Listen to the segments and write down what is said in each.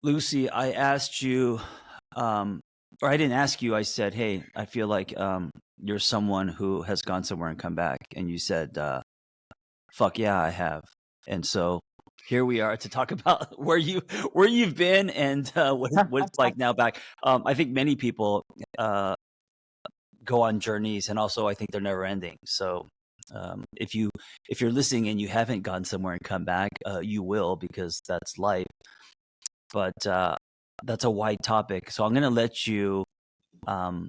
Lucy, I asked you, or I didn't ask you. I said, "Hey, I feel like you're someone who has gone somewhere and come back," and you said, "Fuck yeah, I have." And so here we are to talk about where you've been and what it's like now back. I think many people uh, go on journeys, and also I think they're never ending. So if you're listening and you haven't gone somewhere and come back, you will, because that's life. But that's a wide topic. So I'm going to let you um,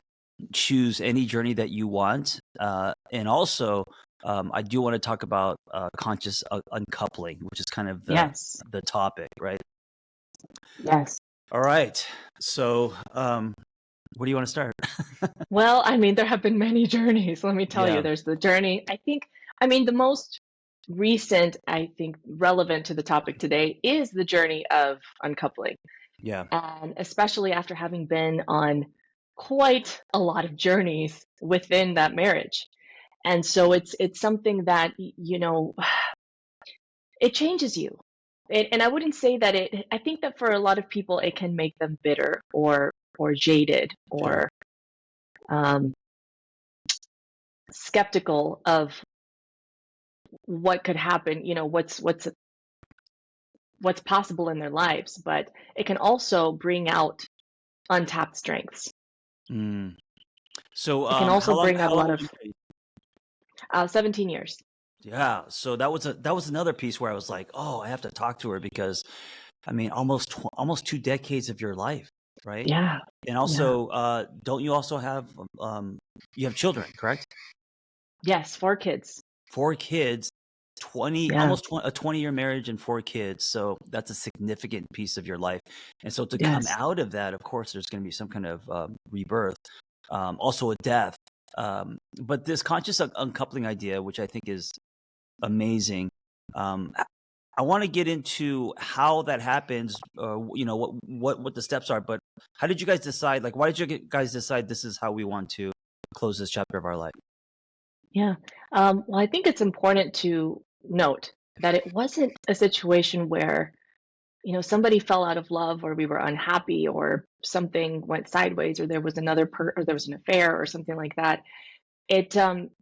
choose any journey that you want. And also, I do want to talk about conscious uncoupling, which is kind of Yes. the topic, right? Yes. All right. So, where do you want to start? Well, I mean, there have been many journeys. Let me tell you, Yeah. there's the journey. The most recent, I think, relevant to the topic today is the journey of uncoupling. Yeah. And especially after having been on quite a lot of journeys within that marriage. And so it's something that, it changes you. And I wouldn't say that I think that for a lot of people, it can make them bitter or jaded Sure. or um, skeptical of what could happen, what's possible in their lives, but it can also bring out untapped strengths. Mm. So, It can also bring out how a long lot were of you married? 17 years. Yeah. So that was another piece where I was like, oh, I have to talk to her because, I mean, almost 2 decades of your life, right? Yeah. And Yeah. also, don't you also have you have children, correct? Yes, 4 kids. 4 kids, 20 Yeah. almost 20, a 20-year marriage and 4 kids. So that's a significant piece of your life. And so to come Yes. out of that, of course, there's going to be some kind of rebirth, also a death. But this conscious uncoupling idea, which I think is amazing. I want to get into how that happens, what the steps are. But how did you guys decide? Like, why did you guys decide this is how we want to close this chapter of our life? Yeah. Well, I think it's important to note that it wasn't a situation where, somebody fell out of love or we were unhappy or something went sideways or there was or there was an affair or something like that. It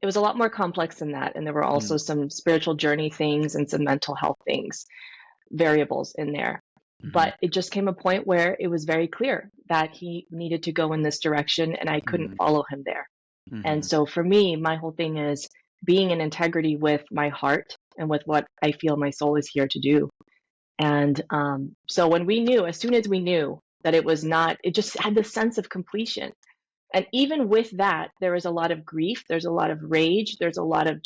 was a lot more complex than that, and there were also Mm, some spiritual journey things and some mental health things, variables in there. mhm, But it just came a point where it was very clear that he needed to go in this direction and I couldn't mm, follow him there. And mhm, so for me, my whole thing is being in integrity with my heart and with what I feel my soul is here to do. And so when we knew, as soon as we knew that it was not, it just had this sense of completion. And even with that, there is a lot of grief, there's a lot of rage, there's a lot of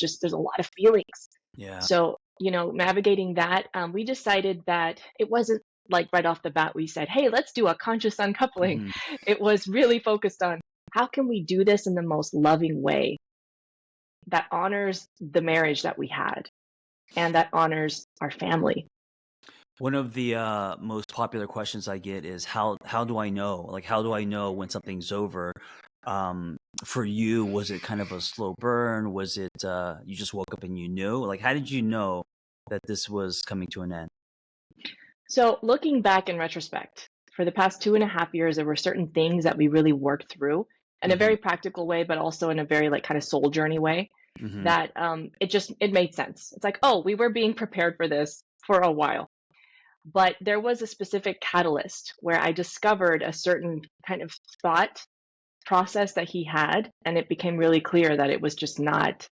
feelings. yeah. So, navigating that, we decided that it wasn't like right off the bat, we said, hey, let's do a conscious uncoupling. Mhm. It was really focused on how can we do this in the most loving way that honors the marriage that we had and that honors our family. One of the most popular questions I get is how do I know? Like, how do I know when something's over? For you, was it kind of a slow burn? Was it you just woke up and you knew? Like, how did you know that this was coming to an end? So, looking back in retrospect, for the past 2.5 years, there were certain things that we really worked through in a Hmm. very practical way, but also in a very like kind of soul journey way Hmm. that it made sense. It's like, oh, we were being prepared for this for a while. But there was a specific catalyst where I discovered a certain kind of thought process that he had, and it became really clear that it was just not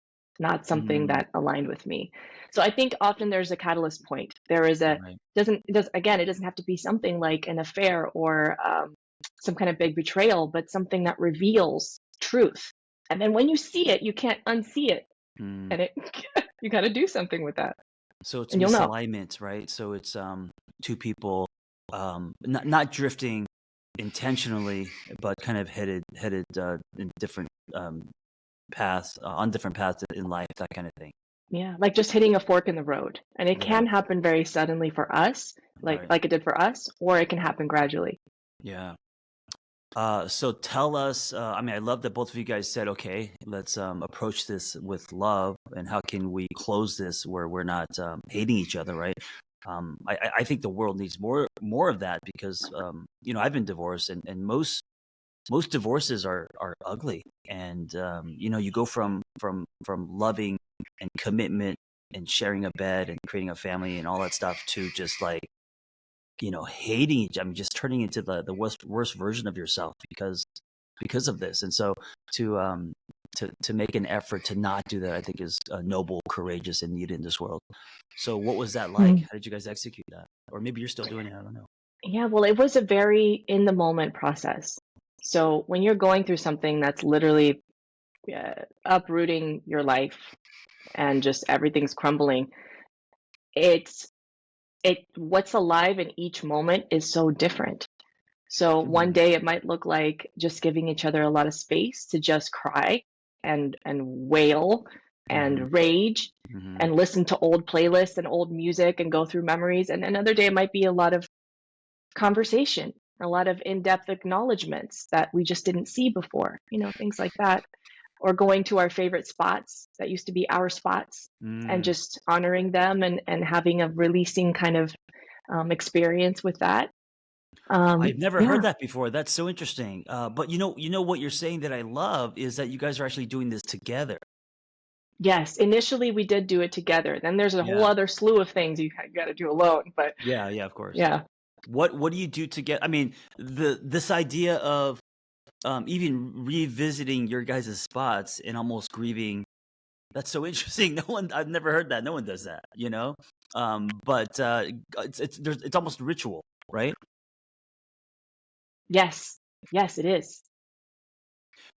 something Mm, that aligned with me. So I think often there's a catalyst point. There is a right. doesn't it does again, it doesn't have to be something like an affair or some kind of big betrayal, but something that reveals truth. And then when you see it, you can't unsee it, Mm. and it you got to do something with that, So it's and you'll know. misalignment, right? So it's two people not drifting intentionally, but kind of headed in different paths on different paths in life, that kind of thing. Yeah, like just hitting a fork in the road, and it Yeah, can happen very suddenly for us, like right. like it did for us, or it can happen gradually. Yeah. So tell us. I mean, I love that both of you guys said, "Okay, let's approach this with love, and how can we close this where we're not hating each other?" Right. I think the world needs more of that because I've been divorced, and most divorces are ugly, and you go from loving and commitment and sharing a bed and creating a family and all that stuff to just like hating each. I mean, just turning into the worst version of yourself because of this. And so to make an effort to not do that, I think is noble, courageous, and needed in this world. So what was that like? Mm. How did you guys execute that? Or maybe you're still doing it. I don't know. Yeah, well, it was a very in the moment process. So when you're going through something that's literally uprooting your life and just everything's crumbling, it's what's alive in each moment is so different. So one Mhm. day it might look like just giving each other a lot of space to just cry and wail Mhm. and rage Mhm. and listen to old playlists and old music and go through memories. And another day it might be a lot of conversation, a lot of in-depth acknowledgments that we just didn't see before, things like that. Or going to our favorite spots that used to be our spots and Mm. just honoring them and having a releasing kind of experience with that. I've never heard Yeah. that before. That's so interesting. But what you're saying that I love is that you guys are actually doing this together. Yes. Initially, we did do it together. Then there's a whole Yeah. other slew of things you got to do alone. But Yeah. Yeah. Of course. yeah. What do you do to get? I mean, this idea of even revisiting your guys' spots and almost grieving. That's so interesting. I've never heard that. No one does that. But it's almost ritual, right? Yes. Yes, it is.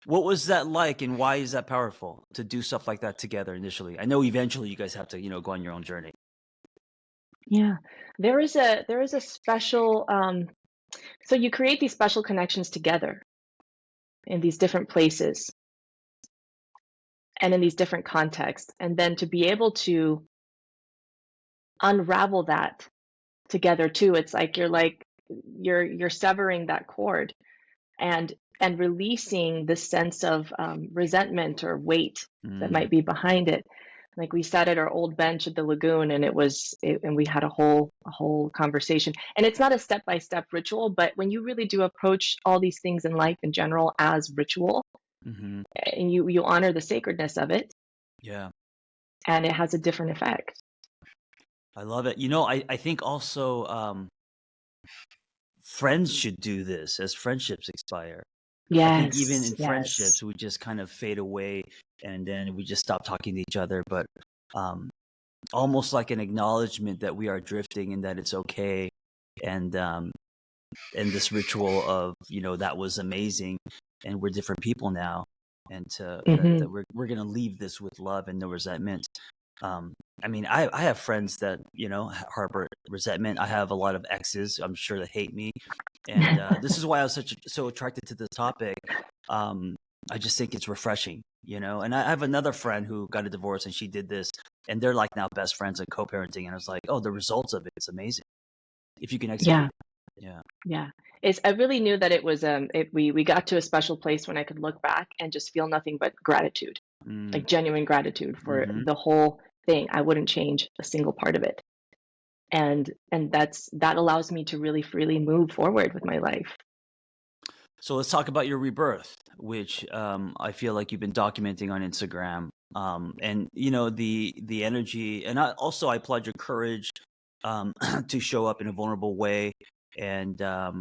What was that like, and why is that powerful to do stuff like that together initially? I know eventually you guys have to, go on your own journey. Yeah. There is a special so you create these special connections together in these different places and in these different contexts. And then to be able to unravel that together too, it's like you're severing that cord and releasing the sense of resentment or weight that Mm, might be behind it. Like we sat at our old bench at the lagoon, and and we had a whole conversation. And it's not a step by step ritual, but when you really do approach all these things in life in general as ritual, hmm and you honor the sacredness of it, Yeah, and it has a different effect. I love it. I think also friends should do this as friendships expire. I think even Yes, in yes. friendships, we just kind of fade away and then we just stop talking to each other. But um, almost like an acknowledgement that we are drifting and that it's okay. And this ritual of that was amazing, and we're different people now, and that Hmm. we're gonna leave this with love and no resentment. I mean, I have friends that harbor resentment. I have a lot of exes, I'm sure, that hate me, and this is why I was so attracted to this topic. um, I just think it's refreshing, and I have another friend who got a divorce and she did this, and they're like now best friends and co-parenting, and I was like, oh, the results of it's amazing if you can execute Yeah. it. Yeah. Yeah. I really knew that it was we got to a special place when I could look back and just feel nothing but gratitude, Mm. like genuine gratitude for Mhm. the whole thing. I wouldn't change a single part of it. And that allows me to really freely move forward with my life. So let's talk about your rebirth, which I feel like you've been documenting on Instagram. And the energy, and I applaud your courage to show up in a vulnerable way, and talk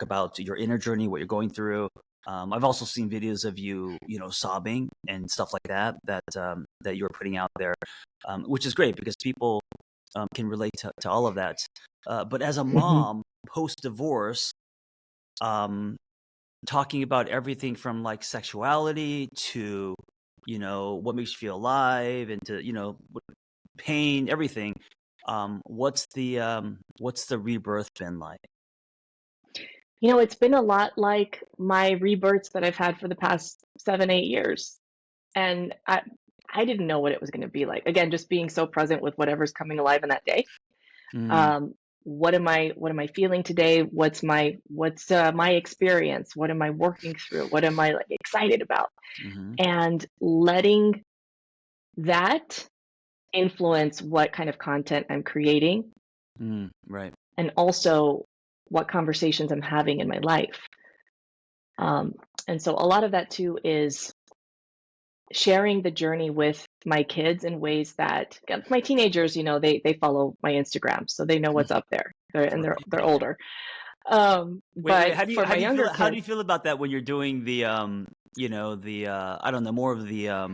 about your inner journey, what you're going through. I've also seen videos of you, sobbing and stuff like that you're putting out there, which is great because people can relate to all of that. But as a Hmm. mom post divorce, um, talking about everything from like sexuality to what makes you feel alive, and to pain, everything. What's the rebirth been like? It's been a lot like my rebirths that I've had for the past 7, 8 years. And I didn't know what it was going to be like. Again, just being so present with whatever's coming alive in that day. Mm, um, what am I feeling today? What's my experience? What am I working through? What am I like excited about? hmm And letting that influence what kind of content I'm creating, Right. and also what conversations I'm having in my life. Um, and so a lot of that too is sharing the journey with my kids in ways that my teenagers, they follow my Instagram, so they know what's up there. They're Right. older. Wait. But for my younger How do kids, you feel about that when you're doing the I don't know, more of the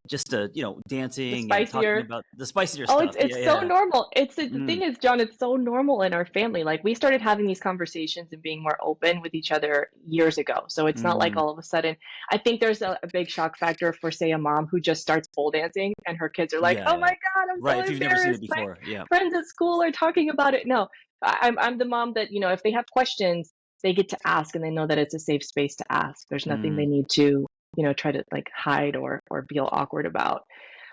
just the dancing and talking spicier. about the spicier Oh, stuff. it's so Yeah. normal. The Mm, thing is, John, it's so normal in our family. Like we started having these conversations and being more open with each other years ago. So it's not like mm, all of a sudden. I think there's a big shock factor for, say, a mom who just starts pole dancing and her kids are like, "Oh my yeah. God, I'm Right. so If you've never seen it embarrassed. My before. Yeah. friends at school are talking about it." No, I'm the mom that, if they have questions, they get to ask and they know that it's a safe space to ask. There's nothing they Mm, need to, try to like hide or feel awkward about.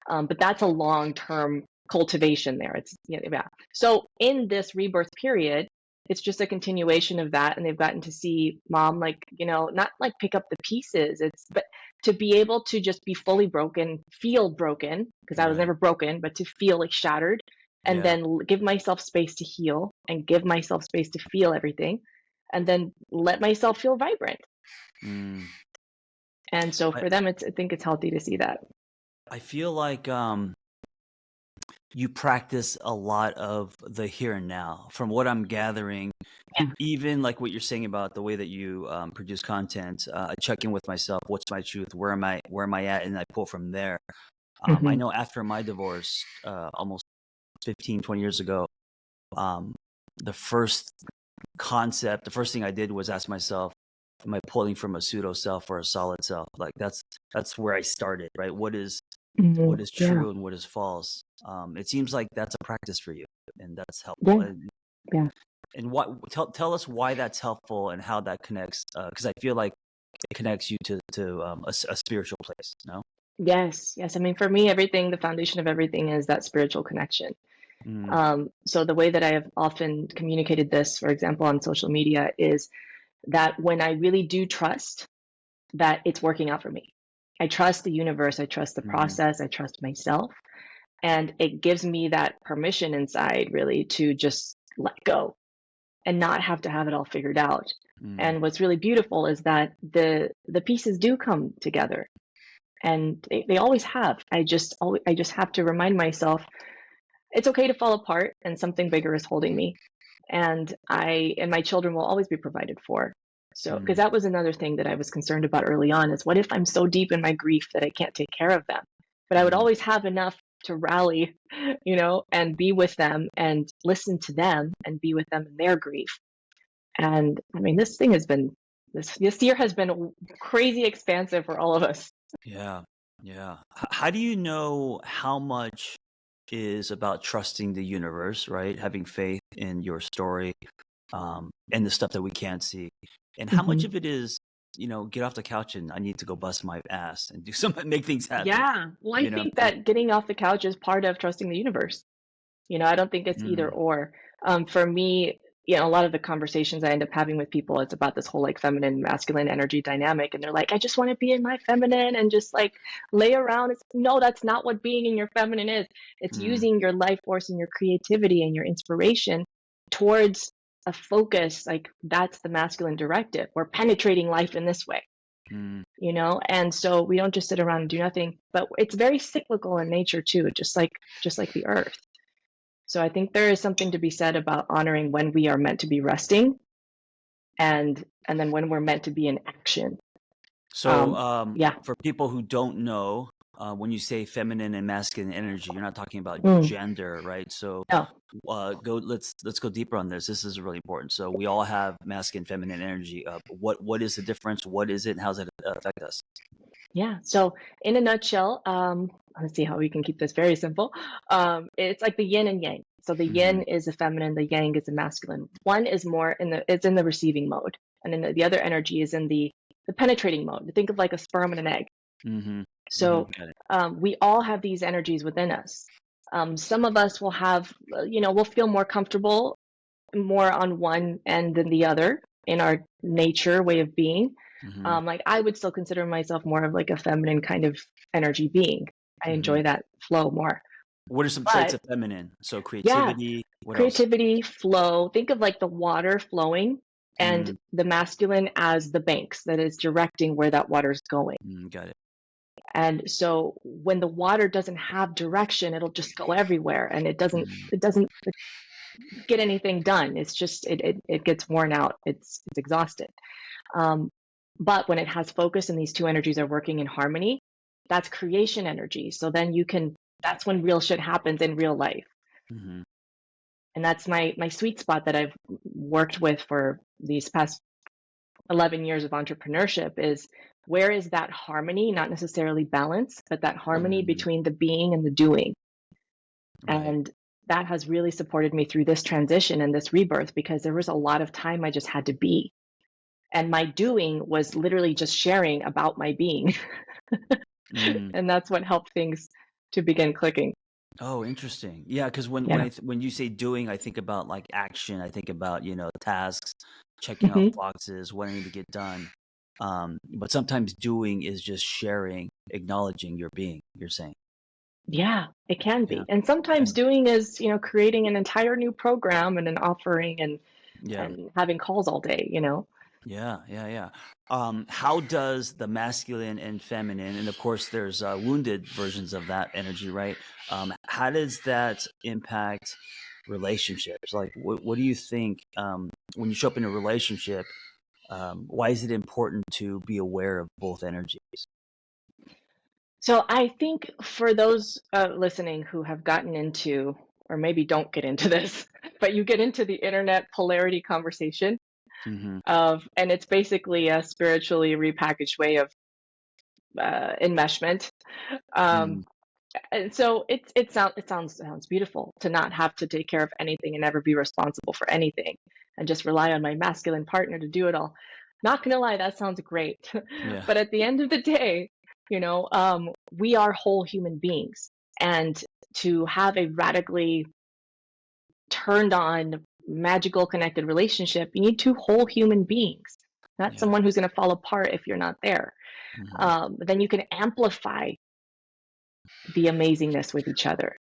But that's a long-term cultivation there. It's yeah. So in this rebirth period, it's just a continuation of that, and they've gotten to see mom, like, not like pick up the pieces. It's but to be able to just be fully broken, feel broken, because I was right. never broken, but to feel like shattered, and Yeah. then give myself space to heal and give myself space to feel everything, and then let myself feel vibrant. Mm. And so I for them, I think it's healthy to see that. I feel like you practice a lot of the here and now. From what I'm gathering, Yeah. even like what you're saying about the way that you produce content, I check in with myself. What's my truth? Where am I? Where am I at? And I pull from there. I Hmm. know after my divorce, almost 15, 20 years ago, um, the first the first thing I did was ask myself, am I pulling from a pseudo self or a solid self? Like that's where I started, right? Hmm. What is Yeah. true and what is false? It seems like that's a practice for you, and that's helpful. Yeah. Yeah. And what tell us why that's helpful and how that connects, because I feel like it connects you to a spiritual place. No. Yes. Yes. I mean, for me, everything, the foundation of everything is that spiritual connection. Mm, So the way that I have often communicated this, for example, on social media, is that when I really do trust that it's working out for me, I trust the universe, I trust the mm, process, I trust myself, and it gives me that permission inside really to just let go and not have to have it all figured out. mm, And what's really beautiful is that the pieces do come together, and they always have. I just have to remind myself it's okay to fall apart and something bigger is holding me, and I and my children will always be provided for. So because mm, that was another thing that I was concerned about early on, is what if I'm so deep in my grief that I can't take care of them? But I would mm. always have enough to rally, and be with them and listen to them and be with them in their grief. And I mean, this year has been crazy expansive for all of us. Yeah, yeah. How do you know how much is about trusting the universe, right? Having faith in your story, and the stuff that we can't see, and how much Hmm. of it is, get off the couch and I need to go bust my ass and do something, make things happen. Yeah. Well, I You know. think that getting off the couch is part of trusting the universe. I don't think it's either Mm, or. For me, a lot of the conversations I end up having with people, it's about this whole like feminine masculine energy dynamic. And they're like, I just want to be in my feminine and just like lay around. No, that's not what being in your feminine is. It's mm, using your life force and your creativity and your inspiration towards a focus. Like that's the masculine directive. We're penetrating life in this way. mm. And so we don't just sit around and do nothing, but it's very cyclical in nature too, just like the earth. So I think there is something to be said about honoring when we are meant to be resting, and then when we're meant to be in action. So, Yeah. for people who don't know, when you say feminine and masculine energy, you're not talking about Mm, gender, right? So, no. let's go deeper on this. This is really important. So, we all have masculine, feminine energy. What is the difference? What is it? And how does it affect us? Yeah. So in a nutshell, let's see how we can keep this very simple. It's like the yin and yang. So the Hmm. yin is the feminine, the yang is the masculine. One is more it's in the receiving mode, and then the other energy is in the penetrating mode. Think of like a sperm and an egg. Hmm. Hmm. So Got it. we all have these energies within us. Some of us will have, we'll feel more comfortable more on one end than the other in our nature way of being. Hmm. Like I would still consider myself more of like a feminine kind of energy being. I enjoy that flow more. What are some traits But of feminine? So yeah, creativity. What else? creativity, flow. Think of like the water flowing and Mm, the masculine as the banks that is directing where that water is going. got it. And so when the water doesn't have direction, it'll just go everywhere and Mm, it doesn't get anything done. It's just it gets worn out. It's exhausted. Um, but when it has focus and these two energies are working in harmony, that's creation energy. So then that's when real shit happens in real life. mhm, And that's my sweet spot that I've worked with for these past 11 years of entrepreneurship is where is that harmony, not necessarily balance, but that harmony mm, between the being and the doing. right. And that has really supported me through this transition and this rebirth because there was a lot of time I just had to be. And my doing was literally just sharing about my being. Mm. And that's what helped things to begin clicking. Oh, interesting. Yeah, because when Yeah. when you say doing, I think about like action. I think about tasks, checking off Hmm. boxes, wanting to get done. But sometimes doing is just sharing, acknowledging your being. You're saying, Yeah, it can yeah, be. And yeah, sometimes doing is, creating an entire new program and an offering yeah. and having calls all day. Yeah, yeah, yeah. How does the masculine and feminine, and of course, there's wounded versions of that energy, right? How does that impact relationships? Like, what do you think when you show up in a relationship? Why is it important to be aware of both energies? So I think for those listening who have gotten into, or maybe don't get into this, but you get into the internet polarity conversation Mm-hmm. and it's basically a spiritually repackaged way of enmeshment. Um, Mm, and so it sounds beautiful to not have to take care of anything and never be responsible for anything and just rely on my masculine partner to do it all. Not gonna lie, that sounds great. yeah, But at the end of the day, we are whole human beings, and to have a radically turned on, magical connected relationship, you need two whole human beings, not yeah. someone who's going to fall apart if you're not there. Mm-hmm. Then you can amplify the amazingness with each other.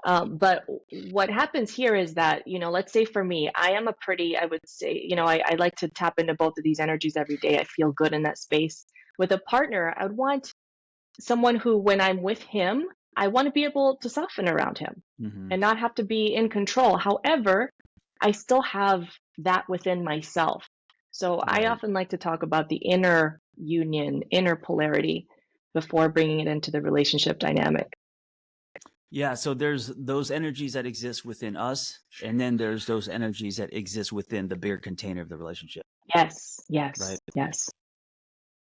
But what happens here is that, let's say for me, I would say, I like to tap into both of these energies every day. I feel good in that space. With a partner, I would want someone who, when I'm with him, I want to be able to soften around him Mm-hmm. and not have to be in control. However, I still have that within myself. So I Right. often like to talk about the inner union, inner polarity before bringing it into the relationship dynamic. Yeah, so there's those energies that exist within us, and then there's those energies that exist within the bigger container of the relationship, Yes, yes, right? yes.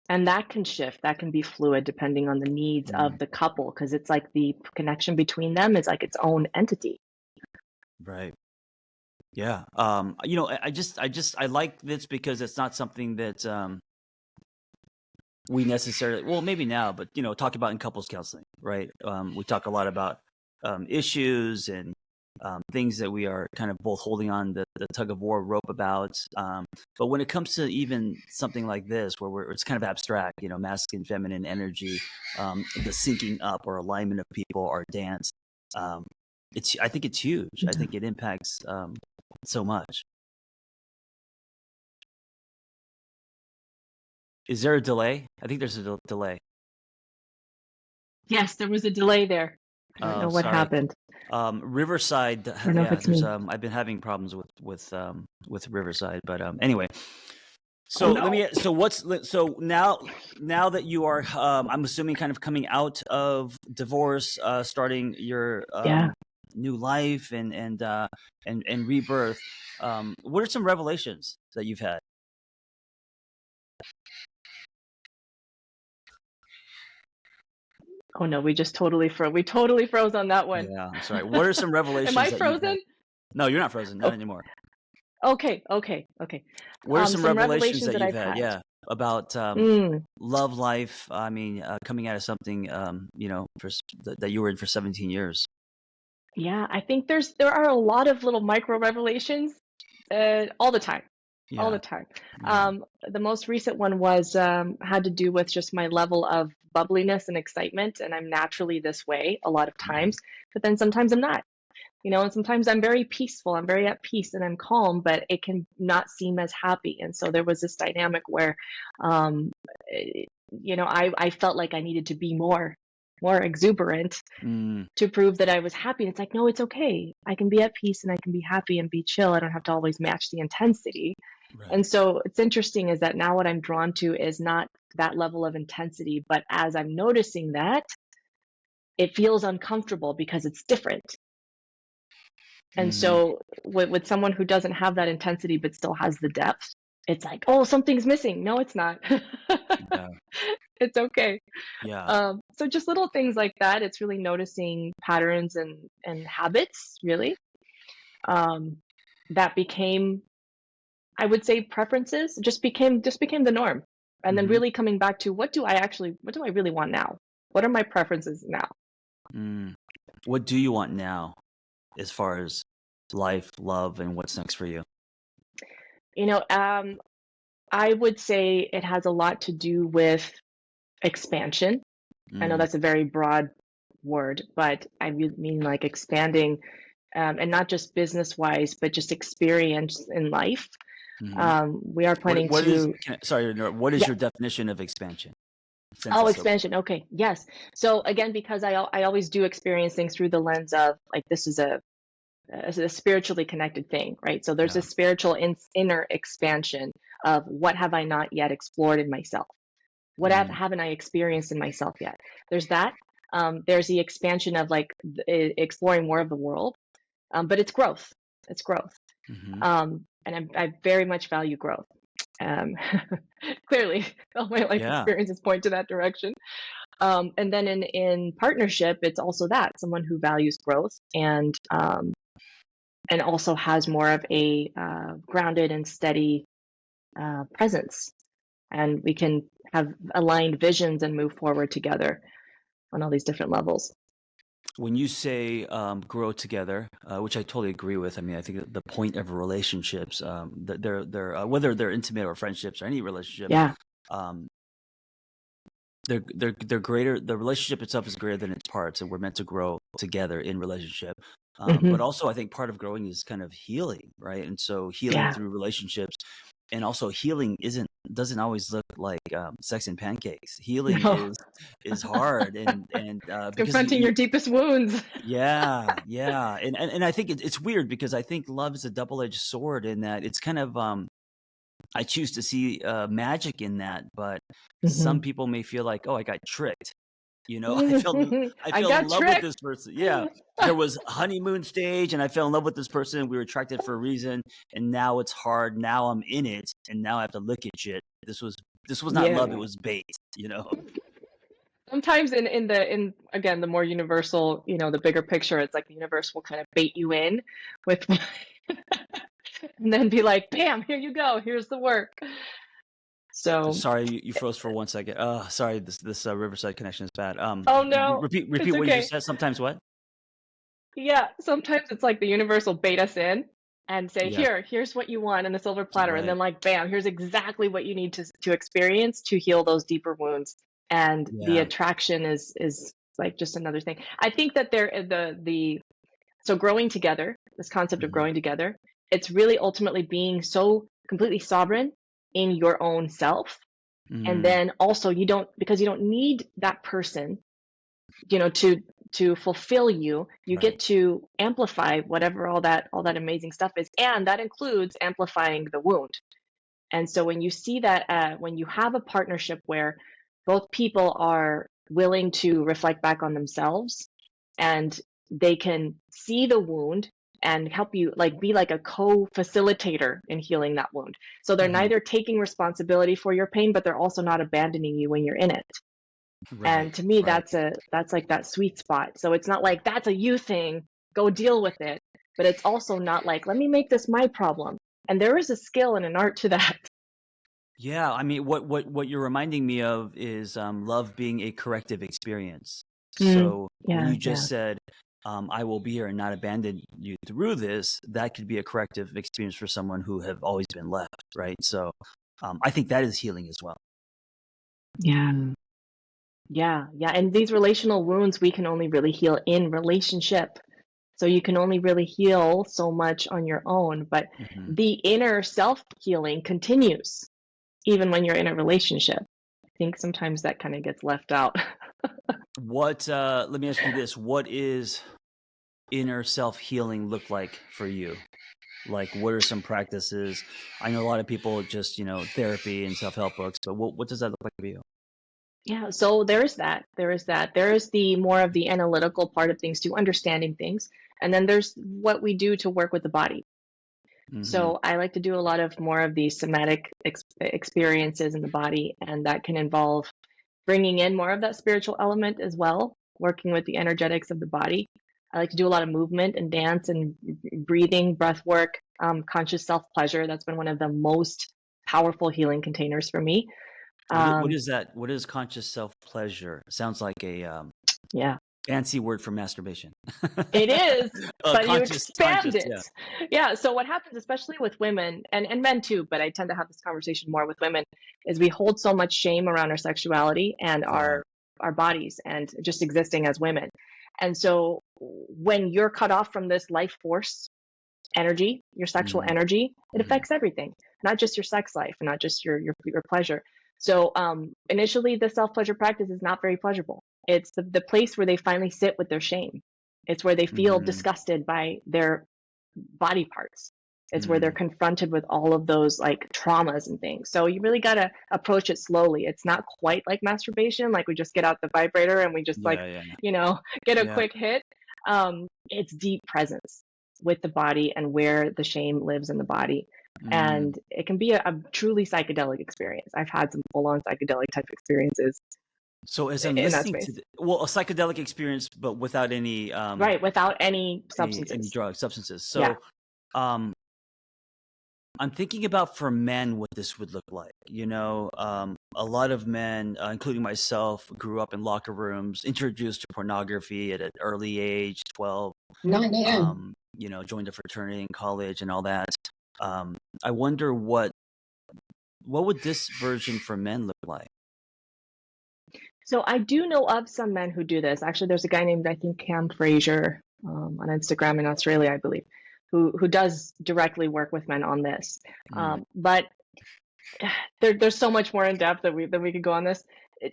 And that can shift, that can be fluid depending on the needs Mm, of the couple because it's like the connection between them is like its own entity. right. Yeah. I like this because it's not something that we necessarily, well, maybe now, but talk about in couples counseling, right? We talk a lot about issues and things that we are kind of both holding on the tug of war rope about. But when it comes to even something like this, where it's kind of abstract, masculine, feminine energy, the syncing up or alignment of people, our dance, um, I think it's huge. I think it impacts so much. Is there a delay? I think there's a delay. Yes, there was a delay there. I don't Oh, know what sorry. happened. Riverside, I don't know if yeah, it's there's me. I've been having problems with Riverside, but anyway. Oh So no. so now that you are I'm assuming kind of coming out of divorce, starting your Yeah. new life and rebirth, what are some revelations that you've had? Oh no, we totally froze on that one. Yeah, I'm sorry. What are some Am revelations I that you've had? frozen? No, you're not frozen, not Oh, anymore. okay. What are some Some revelations revelations that that you've I've had? had. Yeah, about Mm, love life. I mean, coming out of something, that you were in for 17 years. yeah, I think there are a lot of little micro revelations all the time. all Yeah. the time. Yeah. The most recent one was had to do with just my level of bubbliness and excitement, and I'm naturally this way a lot of Mhm. times, but then sometimes I'm not. And sometimes I'm very peaceful, I'm very at peace and I'm calm, but it can not seem as happy. And so there was this dynamic where, um, I felt like I needed to be more exuberant Mm, to prove that I was happy. And it's like, no, it's okay. I can be at peace and I can be happy and be chill. I don't have to always match the intensity. right. And so it's interesting is that now what I'm drawn to is not that level of intensity, but as I'm noticing that, it feels uncomfortable because it's different. And Mhm. so with someone who doesn't have that intensity but still has the depth, it's like, oh, something's missing. No, it's not. Yeah. It's okay. Yeah. So just little things like that. It's really noticing patterns and habits, really, um, that became, I would say, preferences. Just became the norm, and then Mhm. really coming back to what do I really want now? What are my preferences now? Mm. What do you want now as far as life, love, and what's next for you? You know, um, I would say it has a lot to do with expansion. I know Mm. that's a very broad word, but I mean like expanding, and not just business wise, but just experience in life. Mhm. We are planning What is to, sorry to interrupt. What is yeah. your definition of expansion? Since Oh, it's so expansion. Okay. Yes. So again, because I always do experience things through the lens of like, this is a spiritually connected thing, right? So there's a yeah. spiritual inner expansion of what have I not yet explored in myself? What Mm. haven't I experienced in myself yet? There's that. There's the expansion of like exploring more of the world, but it's growth. It's growth, Mhm. and I very much value growth. Um, Clearly, all my life Yeah. experiences point to that direction. And then in partnership, it's also that someone who values growth and also has more of a grounded and steady presence, and we can have aligned visions and move forward together on all these different levels. When you say grow together, which I totally agree with. I mean, I think that the point of relationships, they're whether they're intimate or friendships or any relationship, Yeah. um, they're greater. The relationship itself is greater than its parts, and we're meant to grow together in relationship. But Hmm. also, I think part of growing is kind of healing, right? And so healing Yeah. through relationships, and also healing doesn't always look like sex and pancakes. Healing No. is hard, and It's because confronting your deepest wounds. yeah, yeah, and I think it's weird because I think love is a double-edged sword in that it's kind of I choose to see magic in that, but some Hmm. people may feel like, oh, I got tricked. I I fell in got love with tricked. this person. Yeah, there was honeymoon stage, and I fell in love with this person. We were attracted for a reason, and now it's hard. Now I'm in it, and now I have to look at shit. This was not love. It Yeah. was bait. Sometimes in again the more universal, the bigger picture, it's like the universe will kind of bait you in with and then be like, bam, here you go, here's the work. So, Sorry, you froze for 1 second. Sorry, this Riverside connection is bad. oh no, Repeat it's what you just okay. said. Sometimes what? Yeah, sometimes it's like the universe will bait us in and say, Yes. here's what you want in a silver platter. And Right. then like, bam, here's exactly what you need to experience to heal those deeper wounds. And the Yeah. attraction is like just another thing. I think that so growing together, this concept of Mhm. growing together, it's really ultimately being so completely sovereign in your own self. And Mm, then also because you don't need that person, to fulfill you. You right. get to amplify whatever all that amazing stuff is, and that includes amplifying the wound. And so when you see that, when you have a partnership where both people are willing to reflect back on themselves and they can see the wound and help you, like, be like a co-facilitator in healing that wound, so they're Mhm. neither taking responsibility for your pain, but they're also not abandoning you when you're in it. Right. And to me, Right. that's like that sweet spot. So it's not like that's a you thing, go deal with it, but it's also not like, let me make this my problem. And there is a skill and an art to that. Yeah. I mean, what you're reminding me of is love being a corrective experience. Mm, So when yeah, you just yeah. said I will be here and not abandon you through this, that could be a corrective experience for someone who have always been left, right? So I think that is healing as well. Yeah. Yeah. Yeah. And these relational wounds we can only really heal in relationship. So you can only really heal so much on your own, but Mm-hmm. the inner self healing continues even when you're in a relationship. I think sometimes that kind of gets left out. What, let me ask you this. What is inner self healing look like for you? Like, what are some practices? I know a lot of people just, therapy and self help books, but what does that look like for you? Yeah, so there is that. There is that. There is the more of the analytical part of things to understanding things. And then there's what we do to work with the body. Mm-hmm. So I like to do a lot of more of the somatic experiences in the body, and that can involve bringing in more of that spiritual element as well, working with the energetics of the body. I like to do a lot of movement and dance and breathing, breath work, conscious self pleasure. That's been one of the most powerful healing containers for me. What Um, is that? What is conscious self pleasure? Sounds like a yeah. fancy word for masturbation. It is, but you Conscious, expand it. yeah. Yeah. So what happens, especially with women and men too, but I tend to have this conversation more with women, is we hold so much shame around our sexuality and Yeah. our bodies and just existing as women. And so when you're cut off from this life force energy, your sexual Mhm, energy, it mhm. affects everything, not just your sex life, not just your pleasure. So initially, the self pleasure practice is not very pleasurable. It's the place where they finally sit with their shame. It's where they feel Mm, disgusted by their body parts. It's where they're mm. confronted with all of those like traumas and things. So you really got to approach it slowly. It's not quite like masturbation, like we just get out the vibrator and we just like, Yeah, yeah, you know, get a yeah. quick hit. It's deep presence with the body and where the shame lives in the body. Mm. And it can be a truly psychedelic experience. I've had some full on psychedelic type experiences So as I'm in that listening to space, a psychedelic experience, but without right? Without any any substances. drugs, substances. Yeah. So, um, I'm thinking about for men what this would look like. A lot of men, including myself, grew up in locker rooms, introduced to pornography at an early age, 12. 9 a.m. Joined a fraternity in college and all that. I wonder what would this version for men look like? So I do know of some men who do this. Actually, there's a guy named I think Cam Fraser on Instagram in Australia, I believe, who does directly work with men on this. Mm. But there's so much more in depth that we could go on this,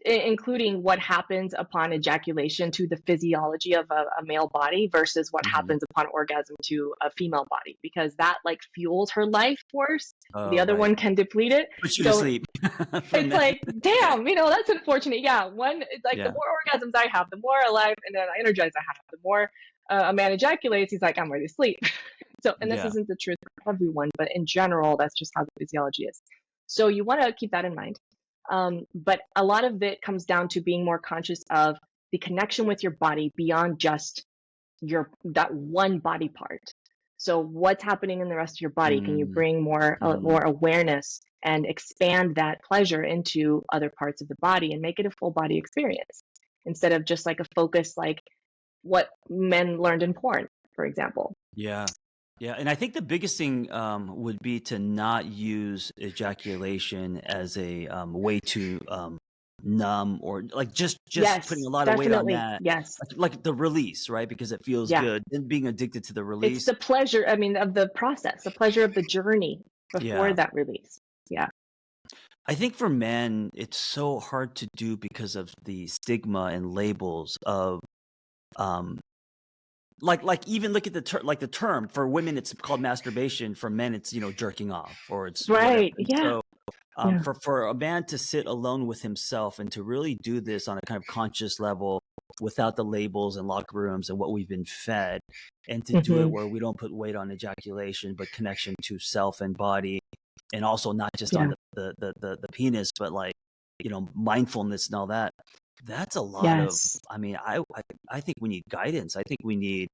including what happens upon ejaculation to the physiology of a male body versus what Mhm. happens upon orgasm to a female body, because that like fuels her life force. The Oh, other right. one can deplete it. Puts you to So sleep for it's men. like, damn, that's unfortunate. Yeah, it's like the Yeah. more orgasms I have, the more alive and energized I have. The more a man ejaculates, he's like, I'm ready to sleep. So, and this Yeah. isn't the truth for everyone, but in general, that's just how the physiology is. So you want to keep that in mind. But a lot of it comes down to being more conscious of the connection with your body beyond just that one body part. So what's happening in the rest of your body? Can you Mm, bring more mm. awareness and expand that pleasure into other parts of the body and make it a full body experience instead of just like a focus like what men learned in porn, for example. Yeah. Yeah, and I think the biggest thing, would be to not use ejaculation as a, way to, numb or, like, just putting Yes, a lot of weight on definitely. that, Yes. like the release, right? Because it feels Yeah. good, and being addicted to the It's release. the pleasure, I mean, of the process, the pleasure of the journey before Yeah. that release. Yeah. I think for men, it's so hard to do because of the stigma and labels of, um like even look at the term for women, it's called masturbation. For men, it's jerking off or it's whatever. Right. And Yeah. so, Yeah. for a man to sit alone with himself and to really do this on a kind of conscious level without the labels and locker rooms and what we've been fed, and to do it Hmm. where we don't put weight on ejaculation but connection to self and body, and also not just on Yeah. the penis, but like mindfulness and all that. That's a lot of. Yes. I mean, I think we need guidance. I think we need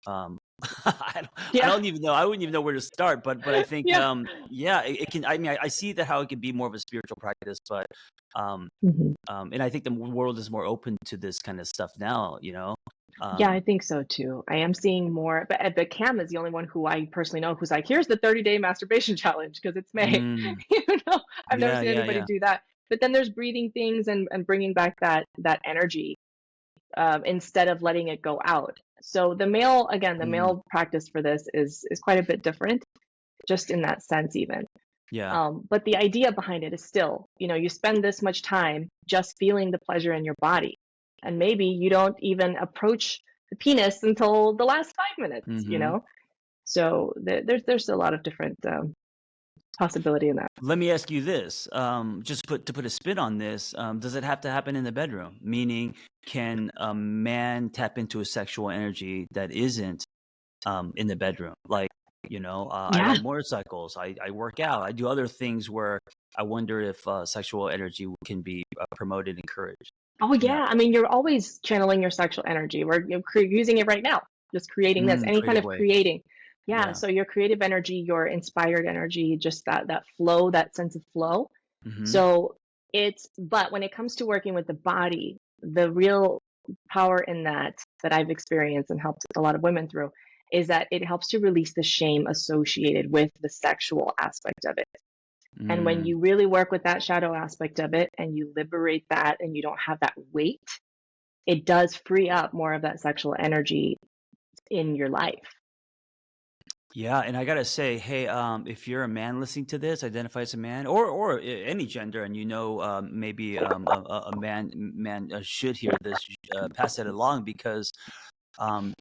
um, I Yeah. don't even know. I wouldn't even know where to start. But I think, Yeah. yeah, it can. I mean, I see that how it can be more of a spiritual practice, but um, Hmm. and I think the world is more open to this kind of stuff now. Yeah, Um, I think so too. I am seeing more, but Cam is the only one who I personally know who's like, here's the 30-day masturbation challenge because it's May. mm, You know, I've never yeah, seen yeah, anybody yeah. do that. But then there's breathing things and bringing back that energy instead of letting it go out. So the Mm, male practice for this is quite a bit different, just in that sense, even. yeah. But the idea behind it is still, you spend this much time just feeling the pleasure in your body. And maybe you don't even approach the penis until the last 5 minutes, you Hmm. know? So there's a lot of different possibility in that. Let me ask you this, to put a spin on this, does it have to happen in the bedroom? Meaning, can a man tap into a sexual energy that isn't in the bedroom? Like, I Yeah. ride motorcycles, I work out, I do other things where I wonder if sexual energy can be promoted, encouraged Oh, in that yeah. I mean, you're always channeling your sexual energy. We're using it right now, just creating this, any kind creative of way. creating. Yeah. Yeah. So your creative energy, your inspired energy, just that flow, that sense of flow. Hmm. So but when it comes to working with the body, the real power in that I've experienced and helped a lot of women through is that it helps to release the shame associated with the sexual aspect of it. And when Mm. you really work with that shadow aspect of it and you liberate that and you don't have that weight, it does free up more of that sexual energy in your life. Yeah, and I gotta say, hey, if you're a man listening to this, identify as a man, or any gender, and maybe a man should hear this, pass it along because um,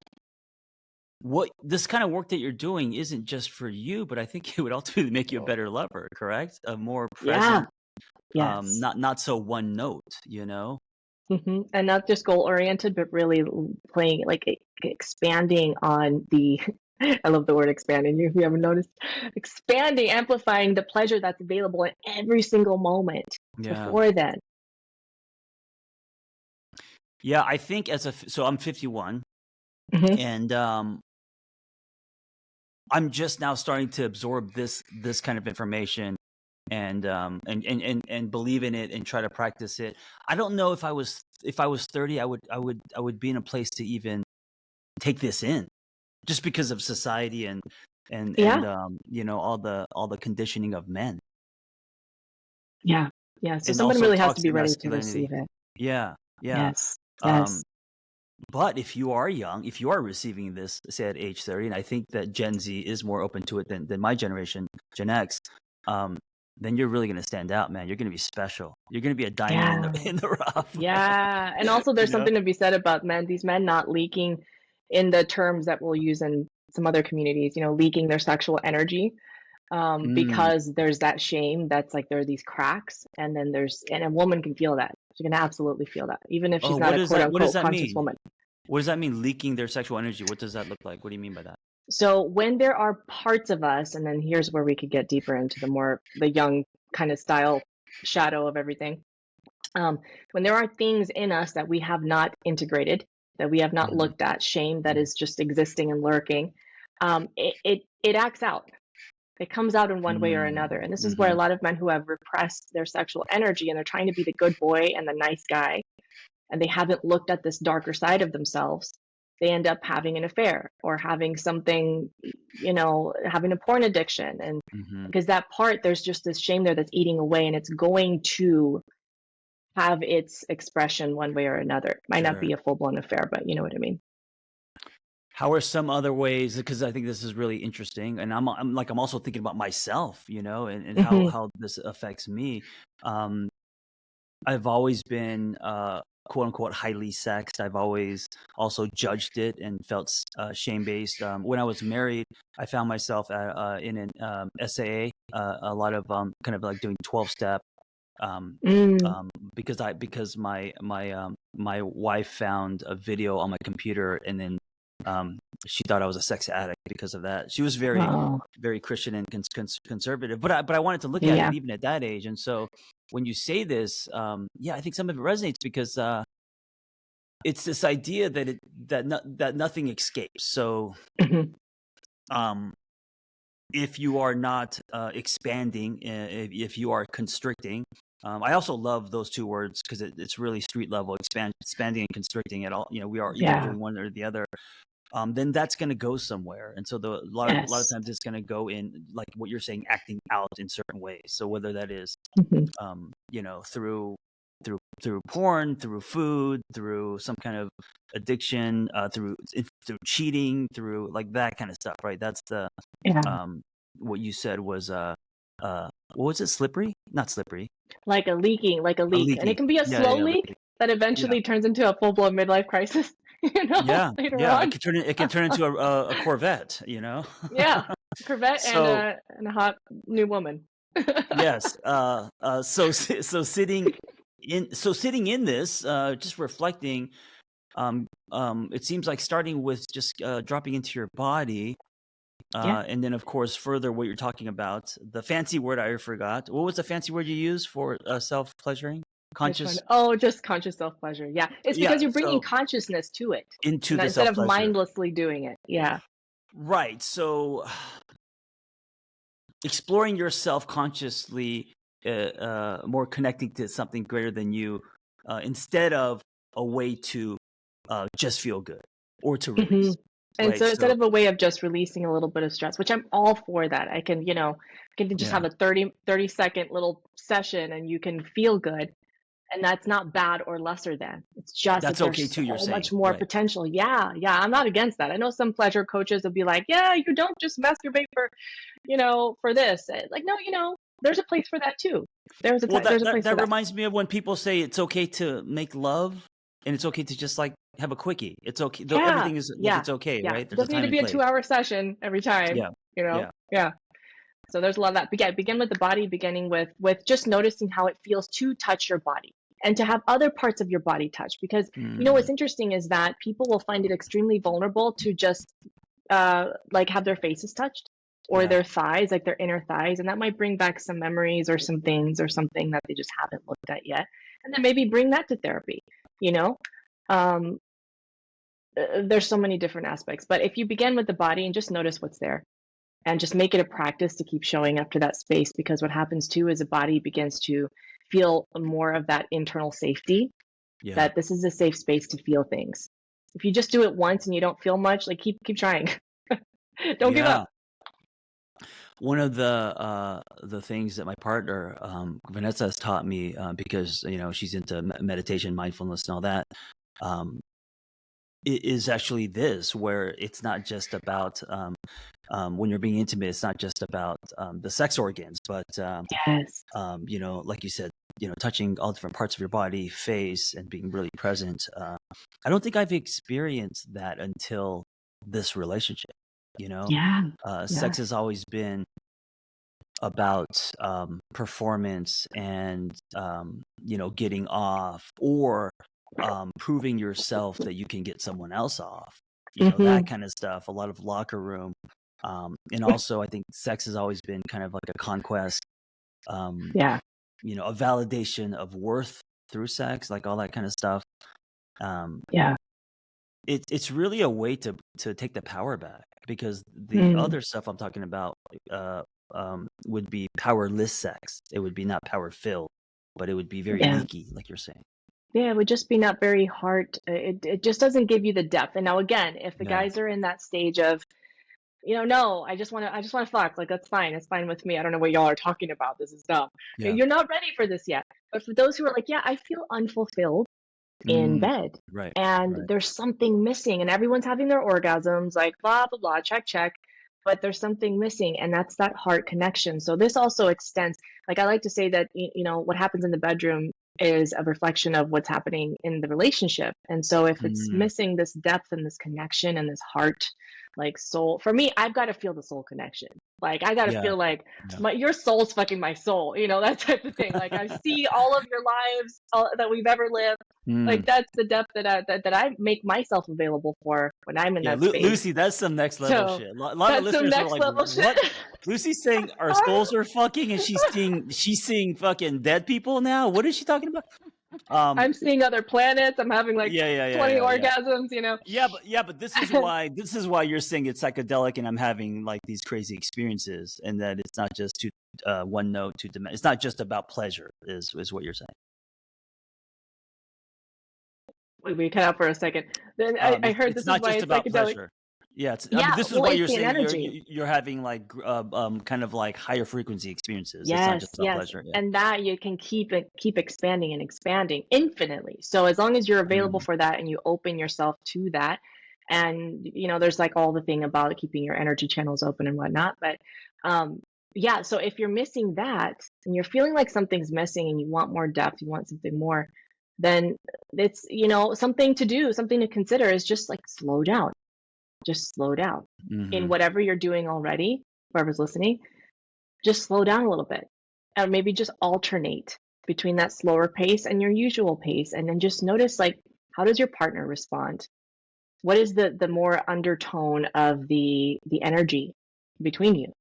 what this kind of work that you're doing isn't just for you, but I think it would ultimately make you a better lover, correct? A more Yeah. present, Yes. not so one note, you know? And not just goal oriented, but really playing, like expanding on the, I love the word expanding, if you haven't noticed, expanding, amplifying the pleasure that's available in every single moment Yeah, before then. yeah. I think so I'm 51, Hmm. and I'm just now starting to absorb this kind of information and believe in it and try to practice it. I don't know if I was 30, I would be in a place to even take this in just because of society and Yeah. all the conditioning of men Yeah. Yeah. So and someone also really has to be toxic ready to masculinity. receive it. Yeah, yeah. Yes. Um, Yes. but if you are young, if you are receiving this, say at age 30, and I think that Gen Z is more open to it than my generation, Gen X, um, then you're really gonna stand out, man. You're gonna be special. You're gonna be a diamond in the Yeah. in the rough. Yeah. And also You there's know? something to be said about these men not leaking in the terms that we'll use in some other communities, leaking their sexual energy. Mm. Because there's that shame that's like there are these cracks, and then and a woman can feel that. She can absolutely feel that, even if Oh, she's not a quote what does unquote that conscious mean? woman. What does that mean, leaking their sexual energy? What does that look like? What do you mean by that? So when there are parts of us, and then here's where we could get deeper into the young kind of style shadow of everything. Um, when there are things in us that we have not integrated, that we have not Mhm. looked at, shame that is just existing and lurking, it acts out. It comes out in one way or Mm. another. And this is where a Mhm. lot of men who have repressed their sexual energy and they're trying to be the good boy and the nice guy, and they haven't looked at this darker side of themselves, they end up having an affair or having something, having a porn addiction. And Mhm. because that part, there's just this shame there that's eating away, and it's going to have its expression one way or another. It might not Sure. be a full blown affair, but you know what I mean. How are some other ways? Because I think this is really interesting, and I'm also thinking about myself, and Hmm. how this affects me. Um, I've always been quote unquote highly sexed. I've always also judged it and felt shame based. When I was married, I found myself in an SAA, a lot of kind of like doing 12-step. Um, Mm. because my wife found a video on my computer and then she thought I was a sex addict because of that. She was Oh, very Christian and conservative, but I wanted to look at it yeah. even at that age. And so when you say this, yeah, I think some of it resonates because it's this idea that nothing escapes. So Hmm. um, if you are not expanding, if you are constricting, I also love those two words because it's really street level, expanding and constricting it all. We are either Yeah. doing one or the other. Then that's going to go somewhere. And so a lot of Yes. times it's going to go in, like what you're saying, acting out in certain ways. So whether that is, through porn, through food, through some kind of addiction, through cheating, through like that kind of stuff, right? That's the what you said was what was it? Slippery? Not slippery. Like a leak, and it can be a slow leak that eventually turns into a full blown midlife crisis. Later on. It can turn into a Corvette. Yeah, Corvette and a hot new woman. Yes. So sitting in this, just reflecting. It seems like starting with just dropping into your body. And then, of course, further what you're talking about, the fancy word I forgot. What was the fancy word you used for self-pleasuring? Conscious? Just conscious self-pleasure. Yeah. It's because you're bringing consciousness to it. Into the instead self-pleasure. of mindlessly doing it. Yeah. Right. So exploring yourself consciously, more connecting to something greater than you, instead of a way to just feel good or to release. And right? so instead of a way of just releasing a little bit of stress, which I'm all for that. I can just have a 30-second little session and you can feel good. And that's not bad or lesser than. It's just that's that okay too. You're saying much more potential. Yeah. I'm not against that. I know some pleasure coaches will be like, yeah, you don't just masturbate for, for this. Like, no, there's a place for that too. There's a place for that. That reminds me of when people say it's okay to make love and it's okay to just like have a quickie. It's okay. Everything is it's okay, right? There's doesn't need to be a 2-hour session every time. Yeah. So there's a lot of that. Begin with the body, beginning with just noticing how it feels to touch your body and to have other parts of your body touch. Because what's interesting is that people will find it extremely vulnerable to just like have their faces touched or their thighs, like their inner thighs. And that might bring back some memories or some things or something that they just haven't looked at yet. And then maybe bring that to therapy, there's so many different aspects. But if you begin with the body and just notice what's there, and just make it a practice to keep showing up to that space, because what happens too is the body begins to feel more of that internal safety, that this is a safe space to feel things. If you just do it once and you don't feel much, like keep trying. Don't give up. One of the things that my partner Vanessa has taught me, because she's into meditation, mindfulness, and all that, is actually this, where it's not just about when you're being intimate, it's not just about the sex organs, but like you said, touching all different parts of your body, face, and being really present. I don't think I've experienced that until this relationship. Sex has always been about performance and getting off, or proving yourself that you can get someone else off, that kind of stuff. A lot of locker room, and also I think sex has always been kind of like a conquest, a validation of worth through sex, like all that kind of stuff. It's really a way to take the power back, because the other stuff I'm talking about would be powerless sex. It would be not power filled, but it would be very leaky, like you're saying. Yeah, it would just be not very hard. It just doesn't give you the depth. And now again, if the guys are in that stage of, no, I just want to fuck, like that's fine. It's fine with me. I don't know what y'all are talking about. This is dumb. You're not ready for this yet. But for those who are like, I feel unfulfilled in bed, and there's something missing, and everyone's having their orgasms, like blah blah blah, check, but there's something missing, and that's that heart connection. So this also extends, like I like to say that what happens in the bedroom is a reflection of what's happening in the relationship. And so if it's missing this depth and this connection and this heart, like soul, for me, I've got to feel the soul connection. Like I got to feel like your soul's fucking my soul, that type of thing. Like I see all of your lives that we've ever lived. Like that's the depth that I make myself available for when I'm in that space. Luci, that's some next level shit. A lot of listeners are like, what? Luci's saying our souls are fucking, and she's seeing fucking dead people now. What is she talking about? I'm seeing other planets. I'm having like yeah, 20 orgasms, but this is why you're saying it's psychedelic, and I'm having like these crazy experiences, and that it's not just one note, two dimensions. It's not just about pleasure, is what you're saying. Wait, we cut out for a second. Then I heard It's this is not why just it's about psychedelic. pleasure. Yeah, Yeah, this is well, why it's you're the saying energy. you're having like kind of like higher frequency experiences. It's not Yes, just about yes. pleasure. Yeah. And that you can keep expanding and expanding infinitely. So as long as you're available Mm, for that and you open yourself to that, and there's like all the thing about keeping your energy channels open and whatnot. But um, yeah, so if you're missing that and you're feeling like something's missing and you want more depth, you want something more, then it's something to do, something to consider is just like slow down. Just slow down in mhm, whatever you're doing already. Whoever's listening, just slow down a little bit, and maybe just alternate between that slower pace and your usual pace, and then just notice, like, how does your partner respond? What is the more undertone of the energy between you?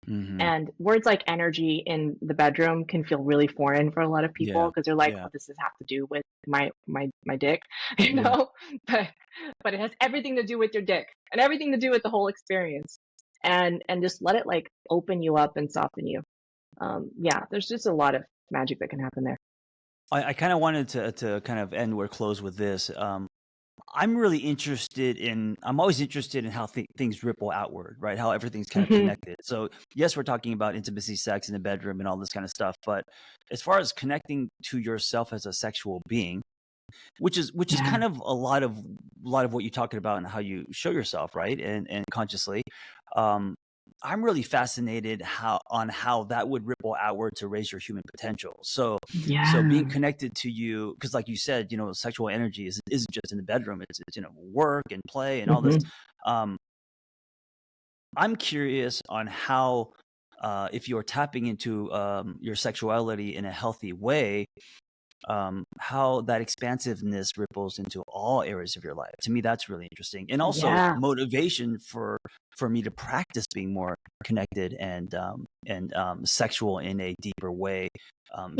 mhm. And words like energy in the bedroom can feel really foreign for a lot of people Yeah, because they're like, yeah, "What does this have to do with my dick?" you yeah. know. But it has everything to do with your dick and everything to do with the whole experience. And just let it like open you up and soften you. Yeah, there's just a lot of magic that can happen there. I kind of wanted to kind of end or close with this. I'm always interested in how things ripple outward, right? How everything's kind of Hmm. connected. So yes, we're talking about intimacy, sex in the bedroom, and all this kind of stuff. But as far as connecting to yourself as a sexual being, which is Yeah. kind of a lot of what you're talking about and how you show yourself, right? And consciously. Um, I'm really fascinated how that would ripple outward to raise your human potential. So being Yeah. connected to you, because like you said, sexual energy isn't just in the bedroom. It's work and play and all this. Hmm. Um, I'm curious on how, if you're tapping into your sexuality in a healthy way, how that expansiveness ripples into all areas of your life. To me, that's really interesting, and also Yeah. motivation for me to practice being more connected and sexual in a deeper way,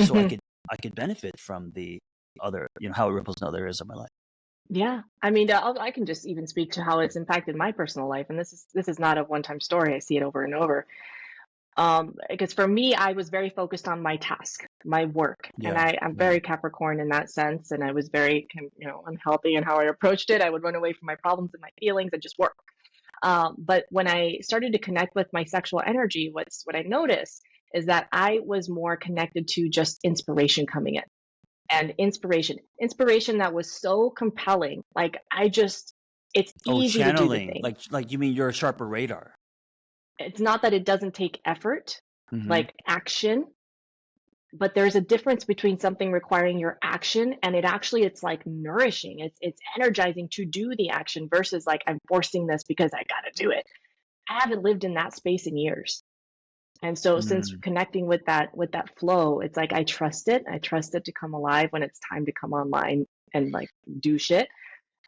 so Hmm. I could benefit from the other, how it ripples in other areas of my life. Yeah. I mean, I can just even speak to how it's impacted my personal life, and this is not a one-time story. I see it over and over. Because for me, I was very focused on my task, my work, and Yeah, I'm yeah. very Capricorn in that sense, and I was very, unhealthy in how I approached it. I would run away from my problems and my feelings and just work. But when I started to connect with my sexual energy, what I noticed is that I was more connected to just inspiration coming in, and inspiration that was so compelling. Like it's Oh, easy to do the channeling, thing. like you mean you're a sharper radar. It's not that it doesn't take effort, Hmm. like action, but there's a difference between something requiring your action and it's like nourishing, it's energizing to do the action versus like I'm forcing this because I got to do it. I haven't lived in that space in years. And so since Mm, connecting with that flow, it's like I trust it to come alive when it's time to come online and like do shit.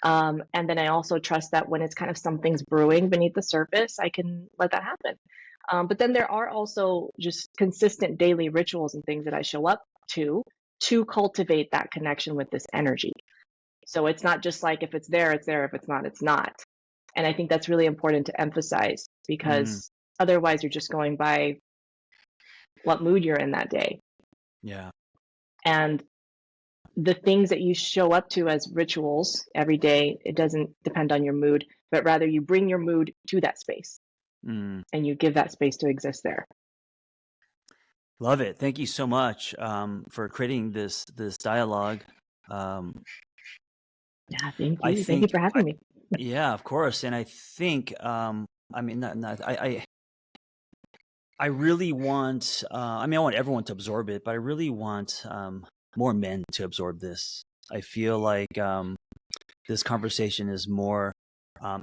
And then I also trust that when it's kind of something's brewing beneath the surface, I can let that happen. But then there are also just consistent daily rituals and things that I show up to cultivate that connection with this energy. So it's not just like if it's there, it's there. If it's not, it's not. And I think that's really important to emphasize mm, because otherwise you're just going by what mood you're in that day. yeah. And the things that you show up to as rituals every day, it doesn't depend on your mood, but rather you bring your mood to that space Mm. and you give that space to exist there. Love it. Thank you so much for creating this dialogue. Um, Yeah, thank I you. Thank you think, for having me. yeah, of course, and I think, I mean, I really want, I mean, I want everyone to absorb it, but I really want more men to absorb this. I feel like this conversation is more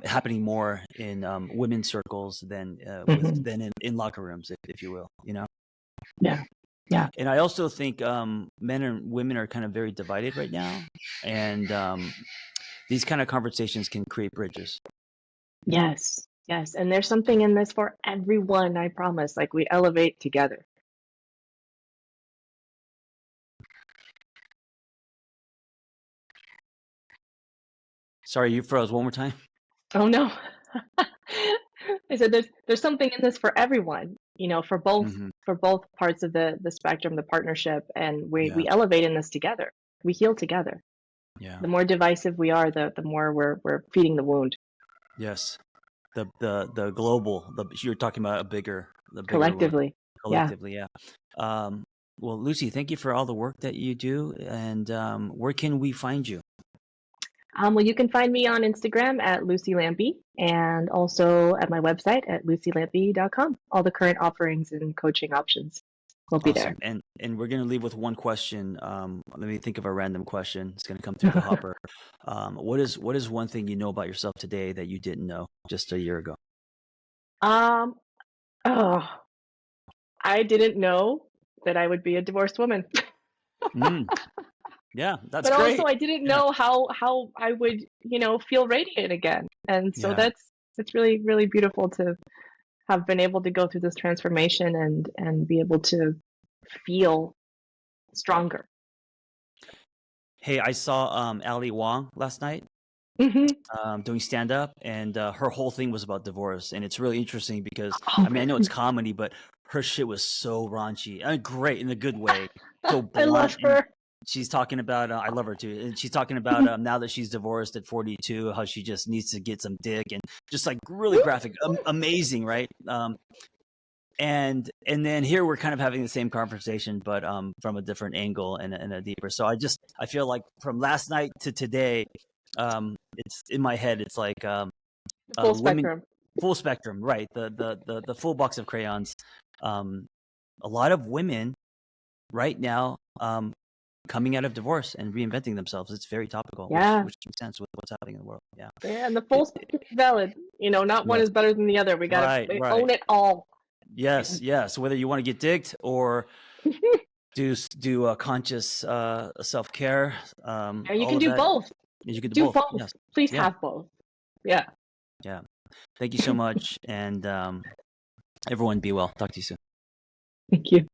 happening more in women's circles than Hmm. in locker rooms, if you will, Yeah. Yeah. And I also think men and women are kind of very divided right now, and these kind of conversations can create bridges. Yes. Yes. And there's something in this for everyone, I promise. Like we elevate together. Sorry, you froze one more time. Oh no. I said there's something in this for everyone, Hmm. for both parts of the spectrum, the partnership, and Yeah. we elevate in this together. We heal together. Yeah. The more divisive we are, the more we're feeding the wound Yes. The global, you're talking about the bigger one collectively. Yeah. collectively. Yeah. Um, well, Luci, thank you for all the work that you do. And where can we find you? Well, you can find me on Instagram at Luci Lampe and also at my website at lucilampe.com. All the current offerings and coaching options will be there. Awesome. And we're gonna leave with one question. Let me think of a random question. It's gonna come through the hopper. What is one thing you know about yourself today that you didn't know just a year ago? um, oh, I didn't know that I would be a divorced woman. Mm, yeah, that's But also great. I didn't Yeah. know how I would, feel radiant again. And so Yeah. that's really, really beautiful to have been able to go through this transformation and be able to feel stronger. Hey, I saw Ali Wong last night Hmm. doing stand up, and her whole thing was about divorce, and it's really interesting because Oh, I mean I know it's comedy, but her shit was so raunchy, great in a good way, so I blunt, love and her. she's talking about I love her too, and she's talking about now that she's divorced at 42, how she just needs to get some dick, and just like really graphic, amazing, right? And then here we're kind of having the same conversation, but from a different angle and a deeper. So I feel like from last night to today, it's in my head. It's like The full women, spectrum. full spectrum, right? The full box of crayons. Um, a lot of women right now coming out of divorce and reinventing themselves. It's very topical, which Yeah. makes sense with what's happening in the world. Yeah. Yeah, and the full spectrum is valid. Not one Yes. is better than the other. We gotta Right. Right. own it all. Yes. Yes. Whether you want to get dicked or do a conscious self care. Yeah, you All can of do that. both. You could do Do both. both. Yes. Please Yeah. have both. Yeah. Yeah. Thank you so much, and everyone be well. Talk to you soon. Thank you.